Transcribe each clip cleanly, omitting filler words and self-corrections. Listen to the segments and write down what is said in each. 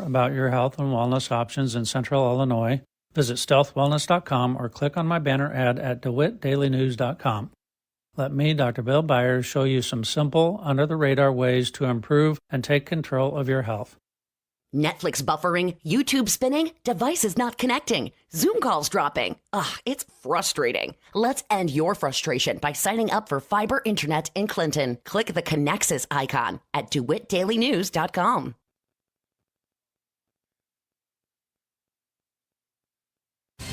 about your health and wellness options in Central Illinois, visit stealthwellness.com or click on my banner ad at DeWittDailyNews.com. Let me, Dr. Bill Byers, show you some simple, under-the-radar ways to improve and take control of your health. Netflix buffering, YouTube spinning, devices not connecting, Zoom calls dropping. Ugh, it's frustrating. Let's end your frustration by signing up for fiber internet in Clinton. Click the Connexus icon at DeWittDailyNews.com.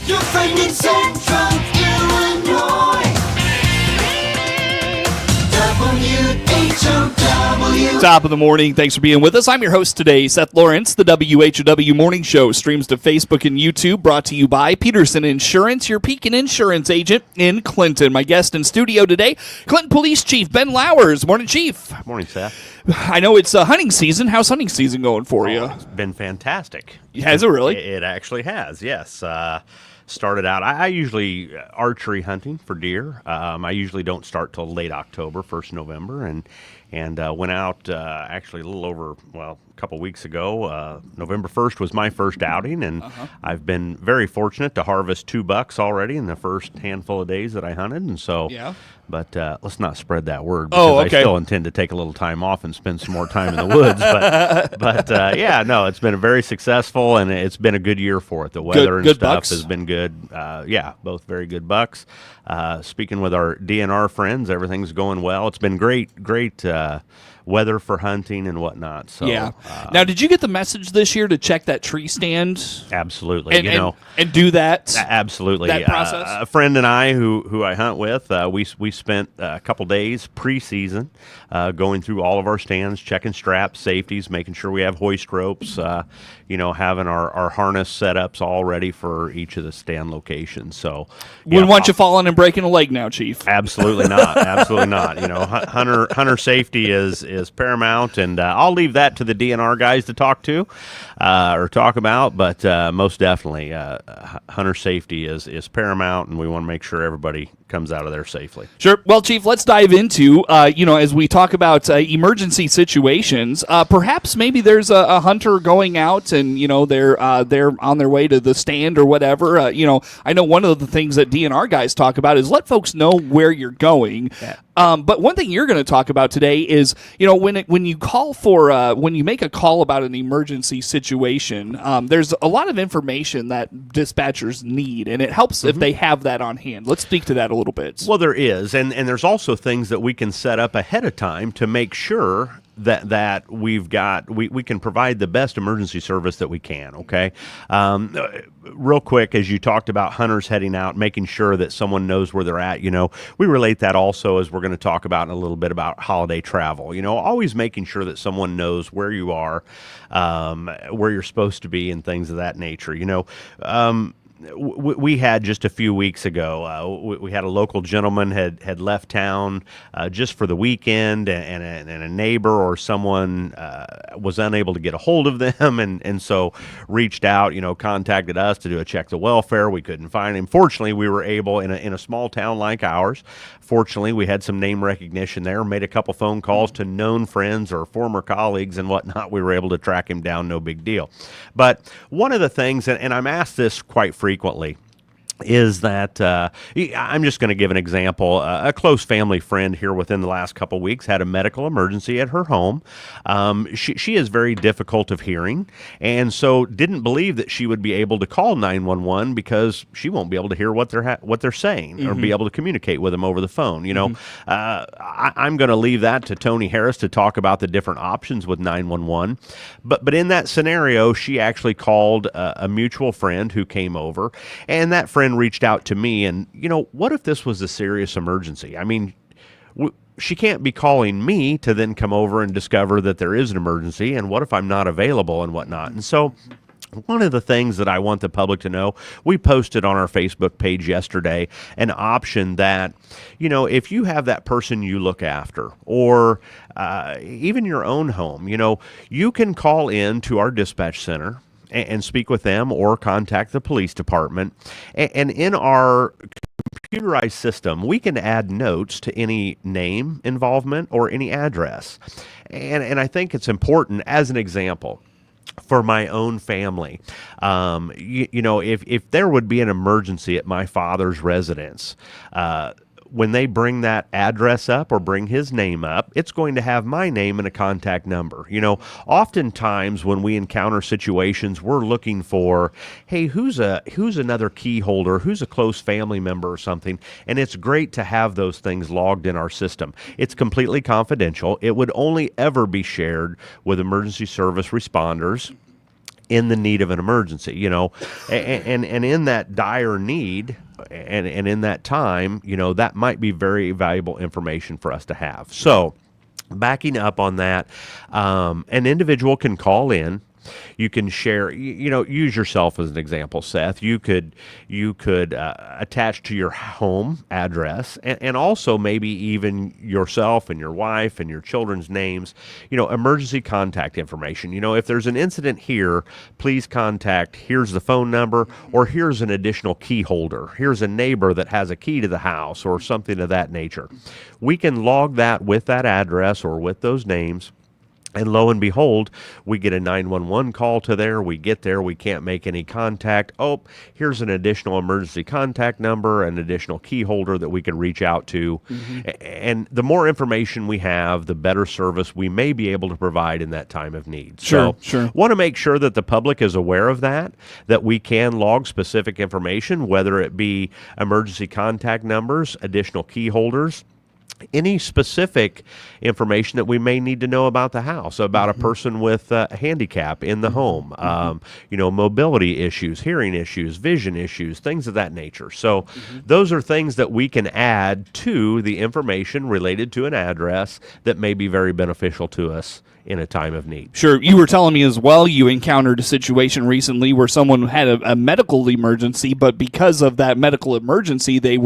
Your friend in Central Illinois. WHOW. Top of the morning. Thanks for being with us. I'm your host today, Seth Lawrence. The WHOW Morning Show streams to Facebook and YouTube, brought to you by Peterson Insurance, your Pekin Insurance agent in Clinton. My guest in studio today, Clinton Police Chief Ben Lowers. Morning, Chief. Morning, Seth. I know it's hunting season. How's hunting season going for you? It's been fantastic. Has it really? It actually has, yes. Started out, I usually archery hunting for deer. I usually don't start till late October, 1st November, and went out actually a little over, a couple weeks ago. November 1st was my first outing, and I've been very fortunate to harvest 2 bucks already in the first handful of days that I hunted, and so. Yeah. But let's not spread that word, because I still intend to take a little time off and spend some more time in the woods. But yeah, no, it's been very successful, and it's been a good year for it. The weather and stuff has been good. Yeah, both very good bucks. Speaking with our DNR friends, everything's going well. It's been great weather for hunting and whatnot. So yeah. Now, did you get the message this year to check that tree stand? Absolutely. And do that. Absolutely. That process. A friend and I, who I hunt with, we spent a couple days preseason going through all of our stands, checking straps, safeties, making sure we have hoist ropes. Having our harness setups all ready for each of the stand locations. So wouldn't want you falling and breaking a leg now, Chief. Absolutely not. Absolutely not. Hunter safety is paramount, and I'll leave that to the DNR guys to talk to or talk about. But most definitely, hunter safety is paramount, and we want to make sure everybody comes out of there safely. Sure. Well, Chief, let's dive into as we talk about emergency situations. Perhaps maybe there's a hunter going out, and they're on their way to the stand or whatever. I know one of the things that DNR guys talk about is let folks know where you're going. Yeah. But one thing you're going to talk about today is, when you call for when you make a call about an emergency situation, there's a lot of information that dispatchers need, and it helps if they have that on hand. Let's speak to that a little bit. Well, there is, and there's also things that we can set up ahead of time to make sure that we can provide the best emergency service that we can. Okay, real quick, as you talked about hunters heading out, making sure that someone knows where they're at. We relate that also, as we're going to talk about in a little bit, about holiday travel. Always making sure that someone knows where you are, where you're supposed to be, and things of that nature. We had just a few weeks ago, we had a local gentleman had left town just for the weekend, and a neighbor or someone was unable to get a hold of them, and so reached out, contacted us to do a check the welfare. We couldn't find him. Fortunately, we were able, in a small town like ours, fortunately, we had some name recognition there, made a couple phone calls to known friends or former colleagues and whatnot. We were able to track him down, no big deal. But one of the things, and I'm asked this quite frequently, is that I'm just going to give an example. A close family friend here within the last couple weeks had a medical emergency at her home. She is very difficult of hearing, and so didn't believe that she would be able to call 911 because she won't be able to hear what they're saying or be able to communicate with them over the phone. I'm going to leave that to Tony Harris to talk about the different options with 911. But in that scenario, she actually called a mutual friend who came over, and that friend reached out to me, and what if this was a serious emergency? I mean, she can't be calling me to then come over and discover that there is an emergency, and what if I'm not available and whatnot? And so one of the things that I want the public to know, we posted on our Facebook page yesterday an option that, if you have that person you look after, or even your own home, you can call in to our dispatch center and speak with them, or contact the police department. And in our computerized system, we can add notes to any name involvement or any address. And I think it's important, as an example, for my own family. If there would be an emergency at my father's residence, when they bring that address up or bring his name up, it's going to have my name and a contact number. Oftentimes when we encounter situations, we're looking for, hey, who's another key holder, who's a close family member or something, and it's great to have those things logged in our system. It's completely confidential. It would only ever be shared with emergency service responders in the need of an emergency, and in that dire need and in that time, that might be very valuable information for us to have. So backing up on that, an individual can call in. You can share, use yourself as an example, Seth. You could attach to your home address and also maybe even yourself and your wife and your children's names, emergency contact information. If there's an incident here, please contact, here's the phone number, or here's an additional key holder. Here's a neighbor that has a key to the house or something of that nature. We can log that with that address or with those names. And lo and behold, we get a 911 call to there. We get there. We can't make any contact. Oh, here's an additional emergency contact number, an additional key holder that we can reach out to. And the more information we have, the better service we may be able to provide in that time of need. Sure. Want to make sure that the public is aware of that we can log specific information, whether it be emergency contact numbers, additional key holders, any specific information that we may need to know about the house, about a person with a handicap in the home, mobility issues, hearing issues, vision issues, things of that nature. So those are things that we can add to the information related to an address that may be very beneficial to us in a time of need. Sure. You were telling me as well you encountered a situation recently where someone had a medical emergency, but because of that medical emergency, they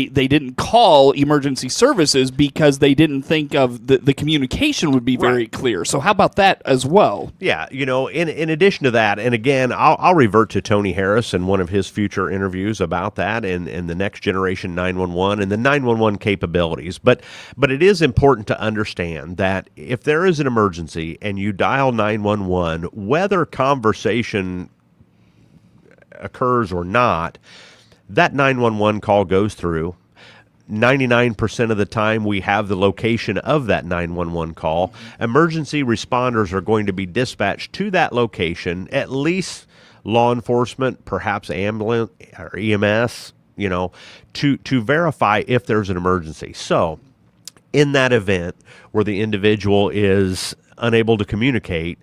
didn't call emergency services because they didn't think of the communication would be very clear. So how about that as well? Yeah, in addition to that, and again, I'll revert to Tony Harris in one of his future interviews about that and the next generation 911 and the 911 capabilities. But it is important to understand that if there is an emergency and you dial 911, whether conversation occurs or not, that 911 call goes through. 99% of the time we have the location of that 911 call. Emergency responders are going to be dispatched to that location, at least law enforcement, perhaps ambulance or EMS, to verify if there's an emergency. So in that event where the individual is unable to communicate,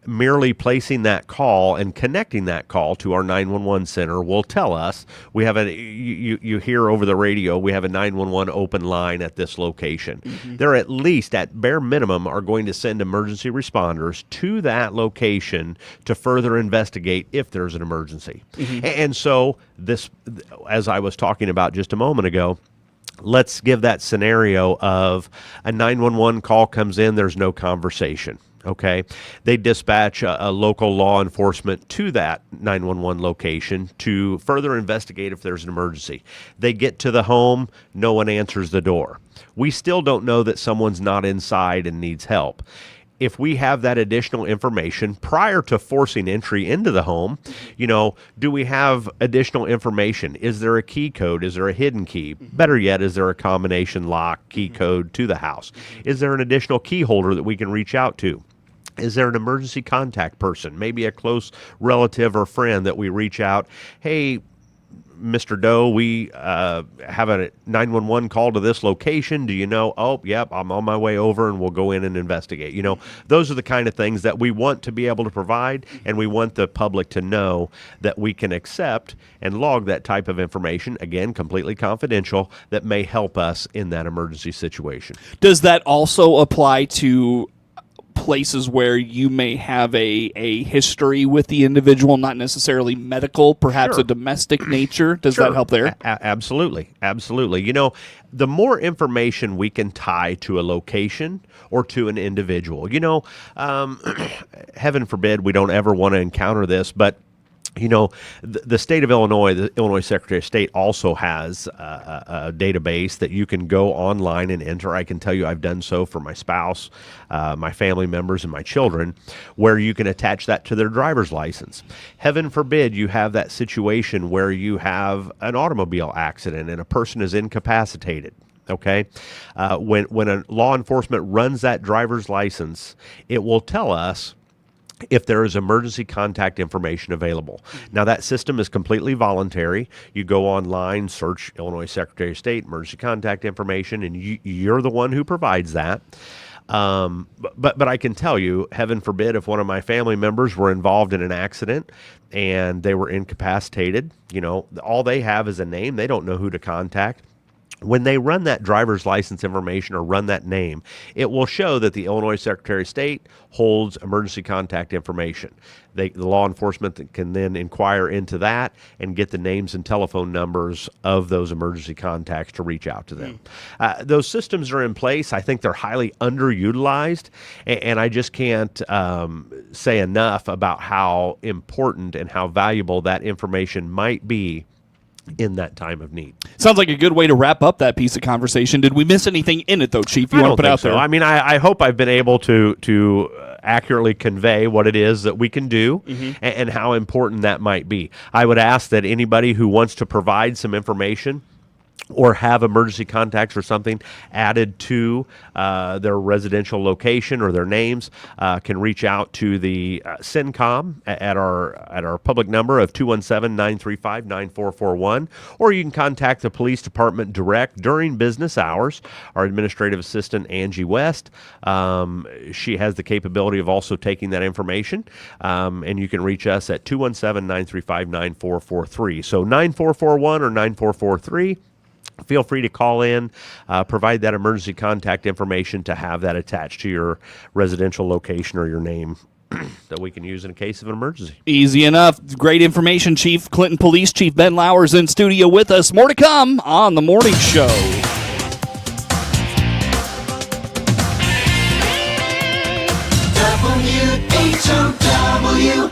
merely placing that call and connecting that call to our 911 center will tell us we have you hear over the radio, we have a 911 open line at this location. They're at least, at bare minimum, are going to send emergency responders to that location to further investigate if there's an emergency. And so this, as I was talking about just a moment ago, let's give that scenario of a 911 call comes in, there's no conversation. Okay, they dispatch a local law enforcement to that 911 location to further investigate if there's an emergency. They get to the home, no one answers the door. We still don't know that someone's not inside and needs help. If we have that additional information prior to forcing entry into the home, do we have additional information? Is there a key code? Is there a hidden key? Better yet, is there a combination lock key code to the house? Is there an additional key holder that we can reach out to? Is there an emergency contact person, maybe a close relative or friend that we reach out? Hey, Mr. Doe, we have a 911 call to this location. Do you know? Oh, yep, I'm on my way over and we'll go in and investigate. Those are the kind of things that we want to be able to provide, and we want the public to know that we can accept and log that type of information, again, completely confidential, that may help us in that emergency situation. Does that also apply to places where you may have a history with the individual, not necessarily medical, perhaps Sure. a domestic nature? Does Sure. that help there? Absolutely. The more information we can tie to a location or to an individual, heaven forbid we don't ever want to encounter this, but The state of Illinois, the Illinois Secretary of State also has a database that you can go online and enter. I can tell you I've done so for my spouse, my family members, and my children, where you can attach that to their driver's license. Heaven forbid you have that situation where you have an automobile accident and a person is incapacitated. Okay, when a law enforcement runs that driver's license, it will tell us if there is emergency contact information available. Now, that system is completely voluntary. You go online, search Illinois Secretary of State, emergency contact information, and you're the one who provides that. But I can tell you, heaven forbid, if one of my family members were involved in an accident and they were incapacitated, all they have is a name. They don't know who to contact. When they run that driver's license information or run that name, it will show that the Illinois Secretary of State holds emergency contact information. The law enforcement can then inquire into that and get the names and telephone numbers of those emergency contacts to reach out to them. Those systems are in place. I think they're highly underutilized, and I just can't say enough about how important and how valuable that information might be in that time of need. Sounds like a good way to wrap up that piece of conversation. Did we miss anything in it, though, Chief? You want to put out there? I mean, I hope I've been able to accurately convey what it is that we can do and how important that might be. I would ask that anybody who wants to provide some information or have emergency contacts or something added to their residential location or their names can reach out to the CENTCOM at our public number of 217-935-9441, or you can contact the police department direct during business hours. Our administrative assistant, Angie West, she has the capability of also taking that information, and you can reach us at 217-935-9443. So 9441 or 9443. Feel free to call in, provide that emergency contact information to have that attached to your residential location or your name that we can use in a case of an emergency. Easy enough. Great information, Chief. Clinton Police Chief Ben Lauer's in studio with us. More to come on The Morning Show. WHOW.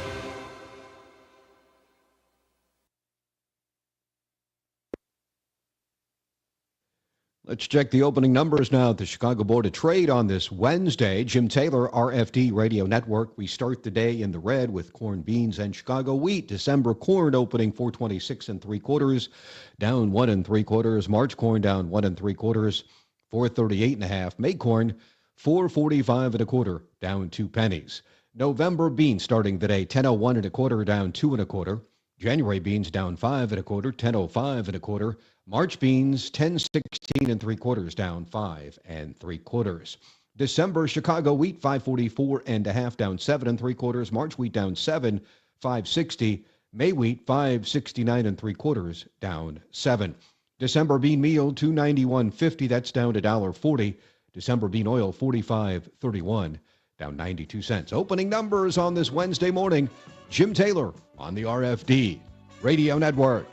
Let's check the opening numbers now at the Chicago Board of Trade on this Wednesday. Jim Taylor, RFD Radio Network. We start the day in the red with corn, beans, and Chicago wheat. December corn opening 426 3/4, down 1 3/4. March corn down 1 3/4, 438.5. May corn 445 1/4, down 2 pennies. November beans starting the day 1001 1/4, down 2 1/4. January beans down 5 1/4, 1005 1/4. March beans 1016 3/4, down 5 3/4. December Chicago wheat 544.5, down 7 3/4. March wheat down 7, 560. May wheat 569 3/4, down 7. December bean meal 291.50, that's down $1.40. December bean oil 45.31, down 92 cents. Opening numbers on this Wednesday morning. Jim Taylor on the RFD Radio Network.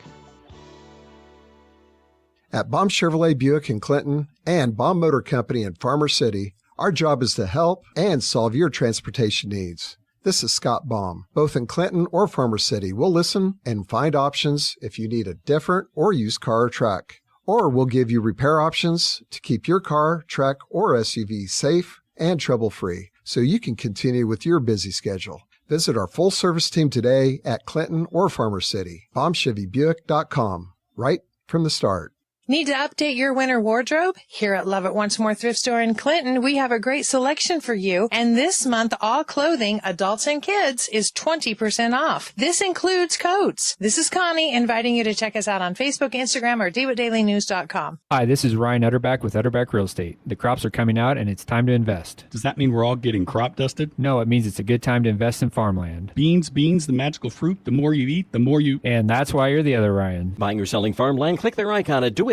At Baum Chevrolet Buick in Clinton and Baum Motor Company in Farmer City, our job is to help and solve your transportation needs. This is Scott Baum. Both in Clinton or Farmer City, we'll listen and find options if you need a different or used car or truck. Or we'll give you repair options to keep your car, truck, or SUV safe and trouble-free so you can continue with your busy schedule. Visit our full-service team today at Clinton or Farmer City. BaumChevyBuick.com, right from the start. Need to update your winter wardrobe? Here at Love It Once More Thrift Store in Clinton, we have a great selection for you. And this month, all clothing, adults and kids, is 20% off. This includes coats. This is Connie inviting you to check us out on Facebook, Instagram, or DeWittDailyNews.com. Hi, this is Ryan Utterback with Utterback Real Estate. The crops are coming out and it's time to invest. Does that mean we're all getting crop dusted? No, it means it's a good time to invest in farmland. Beans, the magical fruit. The more you eat, the more you... And that's why you're the other Ryan. Buying or selling farmland? Click their icon at DeWittDailyNews.com.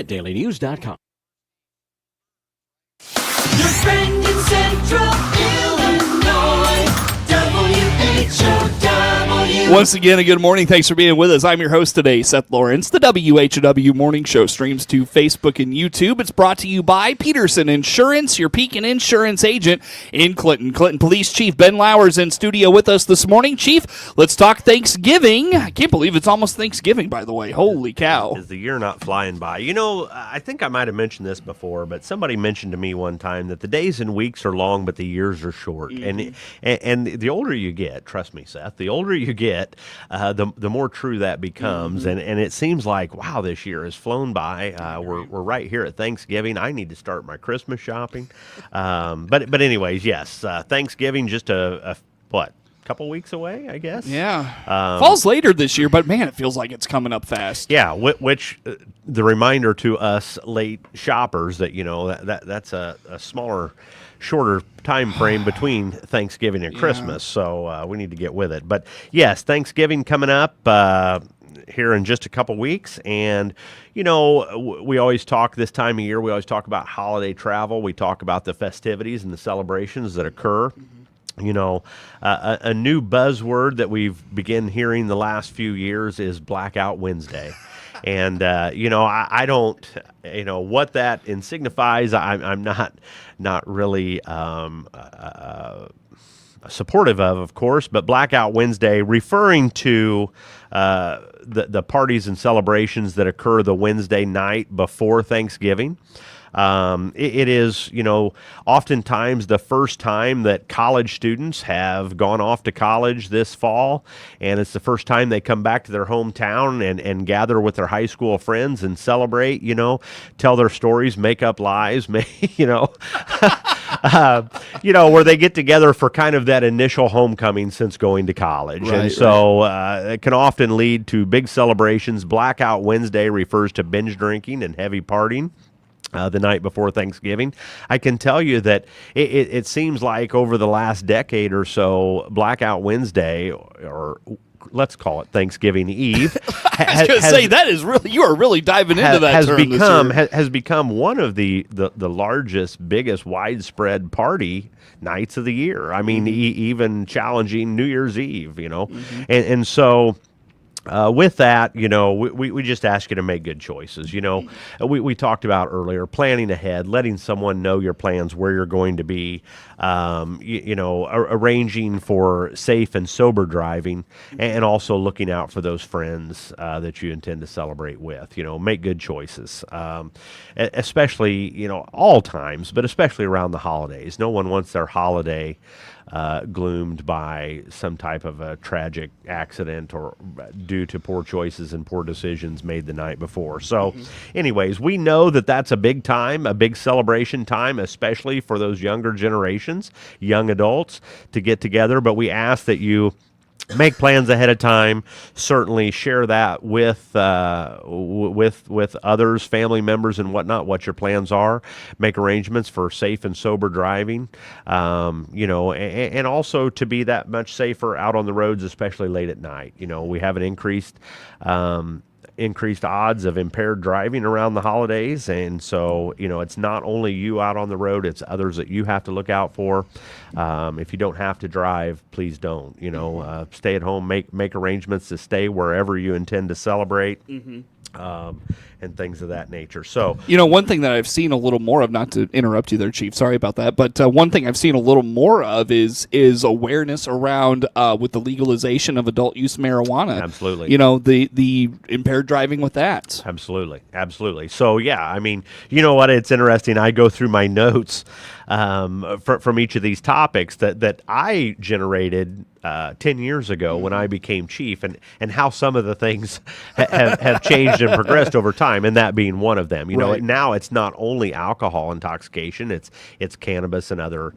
Your friend in Central Illinois, WHOW. Once again, a good morning. Thanks for being with us. I'm your host today, Seth Lawrence. The WHOW Morning Show streams to Facebook and YouTube. It's brought to you by Peterson Insurance, your Pekin Insurance agent in Clinton. Clinton Police Chief Ben Lauer's in studio with us this morning. Chief, let's talk Thanksgiving. I can't believe it's almost Thanksgiving, by the way. Holy cow. Is the year not flying by? You know, I think I might have mentioned this before, but somebody mentioned to me one time that the days and weeks are long, but the years are short. And the older you get, trust me, Seth, the older you get, the more true that becomes. And it seems like, wow, this year has flown by. We're right here at Thanksgiving. I need to start my Christmas shopping. But anyways, yes, Thanksgiving just a couple weeks away, I guess. Yeah. Falls later this year, but man, it feels like it's coming up fast. Yeah, which the reminder to us late shoppers that, you know, that's a smaller, shorter time frame between Thanksgiving and Christmas. So we need to get with it. But yes, Thanksgiving coming up here in just a couple weeks. And, you know, we always talk this time of year, we always talk about holiday travel. We talk about the festivities and the celebrations that occur. You know, a new buzzword that we've begun hearing the last few years is Blackout Wednesday. And, you know, I don't, you know, what that signifies, I'm not really supportive of course, but Blackout Wednesday referring to the parties and celebrations that occur the Wednesday night before Thanksgiving. It is, you know, oftentimes the first time that college students have gone off to college this fall, and it's the first time they come back to their hometown and gather with their high school friends and celebrate, you know, tell their stories, make up lies, you know, where they get together for kind of that initial homecoming since going to college. Right, and so it can often lead to big celebrations. Blackout Wednesday refers to binge drinking and heavy partying. The night before Thanksgiving. I can tell you that it seems like over the last decade or so, Blackout Wednesday, or let's call it Thanksgiving Eve, I was going to say, that is really, you are really diving into that term has become one of the largest, biggest, widespread party nights of the year. I mean, even challenging New Year's Eve, you know, and so. With that, you know, we just ask you to make good choices. You know, we talked about earlier, planning ahead, letting someone know your plans, where you're going to be, you know, arranging for safe and sober driving, and also looking out for those friends that you intend to celebrate with. You know, make good choices, especially, you know, all times, but especially around the holidays. No one wants their holiday gloomed by some type of a tragic accident or due to poor choices and poor decisions made the night before. So anyways, we know that that's a big time, a big celebration time, especially for those younger generations, young adults, to get together. But we ask that you make plans ahead of time. Certainly share that with others, family members and whatnot, what your plans are. Make arrangements for safe and sober driving, you know, and also to be that much safer out on the roads, especially late at night. You know, we have an increased odds of impaired driving around the holidays, and so, you know, it's not only you out on the road, it's others that you have to look out for. If you don't have to drive, please don't. You know, stay at home, make arrangements to stay wherever you intend to celebrate. And things of that nature. So, you know, one thing that I've seen a little more of, not to interrupt you there, Chief, sorry about that, but one thing I've seen a little more of is awareness around with the legalization of adult use marijuana. Absolutely. You know, the impaired driving with that. Absolutely. So, yeah, I mean, you know what? It's interesting. I go through my notes from each of these topics that I generated 10 years ago when I became chief, and how some of the things have changed and progressed over time, and that being one of them. You know, now it's not only alcohol intoxication, it's cannabis and other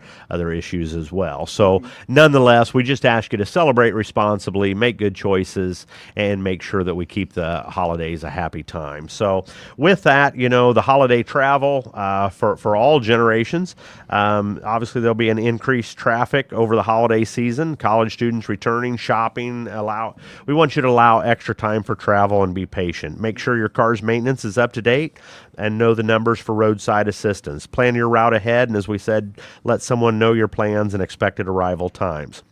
issues as well. So nonetheless, we just ask you to celebrate responsibly, make good choices, and make sure that we keep the holidays a happy time. So with that, you know, the holiday travel for all generations, obviously there'll be an increased traffic over the holiday season. College college students returning, shopping, we want you to allow extra time for travel and be patient. Make sure your car's maintenance is up to date and know the numbers for roadside assistance. Plan your route ahead, and as we said, let someone know your plans and expected arrival times.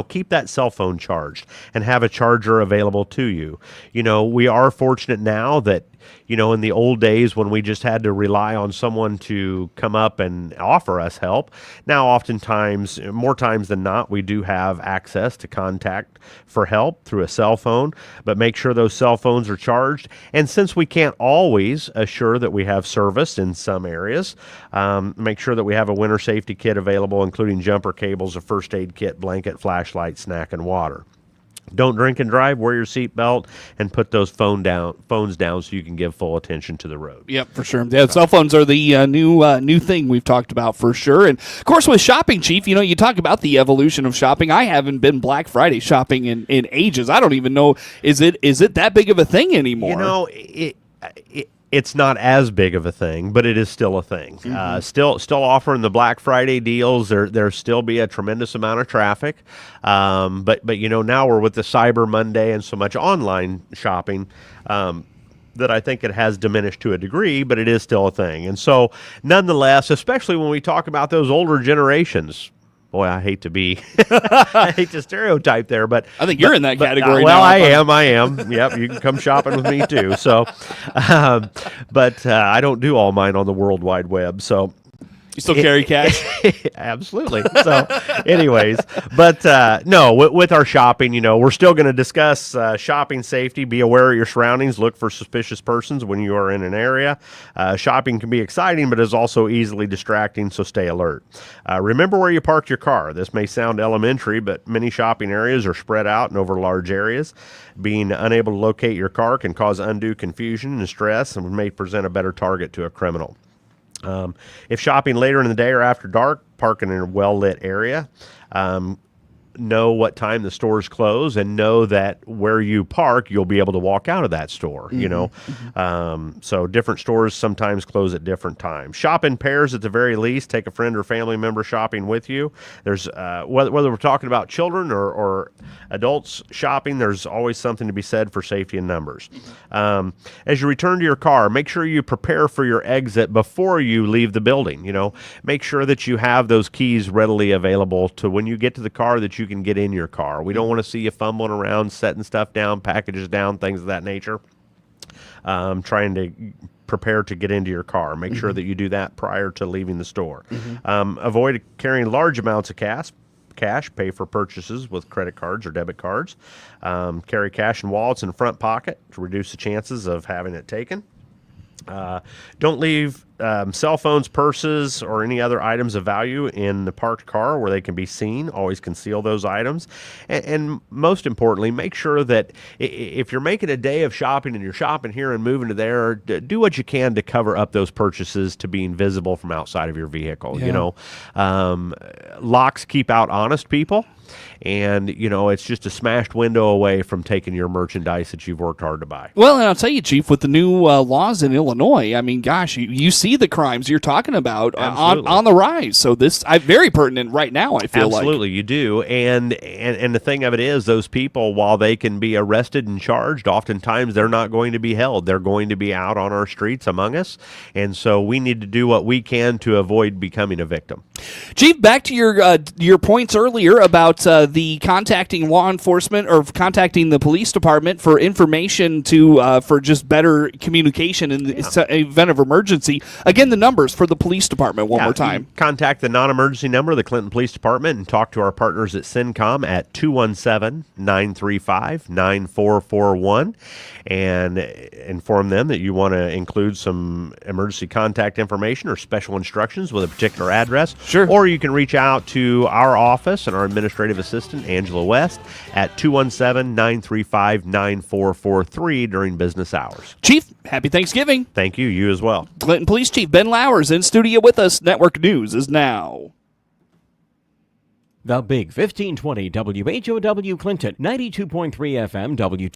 Keep that cell phone charged and have a charger available to you. We are fortunate now that in the old days when we just had to rely on someone to come up and offer us help, now oftentimes, more times than not, we do have access to contact for help through a cell phone, but make sure those cell phones are charged. And since we can't always assure that we have service in some areas, make sure that we have a winter safety kit available, including jumper cables, a first aid kit, blanket, flashlight, snack, and water. Don't drink and drive, wear your seatbelt, and put those phones down so you can give full attention to the road. Yep, for sure. Yeah, cell phones are the new thing we've talked about for sure. And, of course, with shopping, Chief, you talk about the evolution of shopping. I haven't been Black Friday shopping in ages. I don't even know, is it that big of a thing anymore? It's not as big of a thing, but it is still a thing. Still offering the Black Friday deals. There still be a tremendous amount of traffic. But now we're with the Cyber Monday and so much online shopping that I think it has diminished to a degree, but it is still a thing. And so nonetheless, especially when we talk about those older generations, boy, I hate to stereotype there, but I think you're in that category. Well, now. I am. Yep, you can come shopping with me too. So, but I don't do all mine on the World Wide Web. So, you still carry cash? Absolutely. So, anyways, but no, with our shopping, we're still going to discuss shopping safety. Be aware of your surroundings. Look for suspicious persons when you are in an area. Shopping can be exciting, but is also easily distracting, so stay alert. Remember where you parked your car. This may sound elementary, but many shopping areas are spread out and over large areas. Being unable to locate your car can cause undue confusion and stress and may present a better target to a criminal. If shopping later in the day or after dark, park in a well-lit area. Know what time the stores close and know that where you park, you'll be able to walk out of that store, So different stores sometimes close at different times. Shop in pairs at the very least. Take a friend or family member shopping with you. There's whether we're talking about children or adults shopping, there's always something to be said for safety in numbers. As you return to your car, make sure you prepare for your exit before you leave the building. Make sure that you have those keys readily available to when you get to the car that you can get in your car. We don't want to see you fumbling around, setting stuff down, packages down, things of that nature. Trying to prepare to get into your car. Make sure that you do that prior to leaving the store. Avoid carrying large amounts of cash. Pay for purchases with credit cards or debit cards. Carry cash and wallets in the front pocket to reduce the chances of having it taken. Don't leave cell phones, purses, or any other items of value in the parked car where they can be seen. Always conceal those items. And most importantly, make sure that if you're making a day of shopping and you're shopping here and moving to there, do what you can to cover up those purchases to being visible from outside of your vehicle. Yeah. Locks keep out honest people. And, it's just a smashed window away from taking your merchandise that you've worked hard to buy. Well, and I'll tell you, Chief, with the new laws in Illinois, I mean, gosh, you see the crimes you're talking about on the rise. So this very pertinent right now, I feel like. Absolutely, you do. And the thing of it is, those people, while they can be arrested and charged, oftentimes they're not going to be held. They're going to be out on our streets among us. And so we need to do what we can to avoid becoming a victim. Chief, back to your points earlier about the contacting law enforcement or contacting the police department for information for just better communication in the event of emergency. Again, the numbers for the police department one more time. Contact the non-emergency number of the Clinton Police Department and talk to our partners at CENTCOM at 217-935-9441 and inform them that you want to include some emergency contact information or special instructions with a particular address. Sure. Or you can reach out to our office and our administrative assistant, Angela West, at 217-935-9443 during business hours. Chief, happy Thanksgiving. Thank you. You as well. Clinton Police Chief Ben Lowers in studio with us. Network News is now. The Big 1520 WHOW Clinton, 92.3 FM,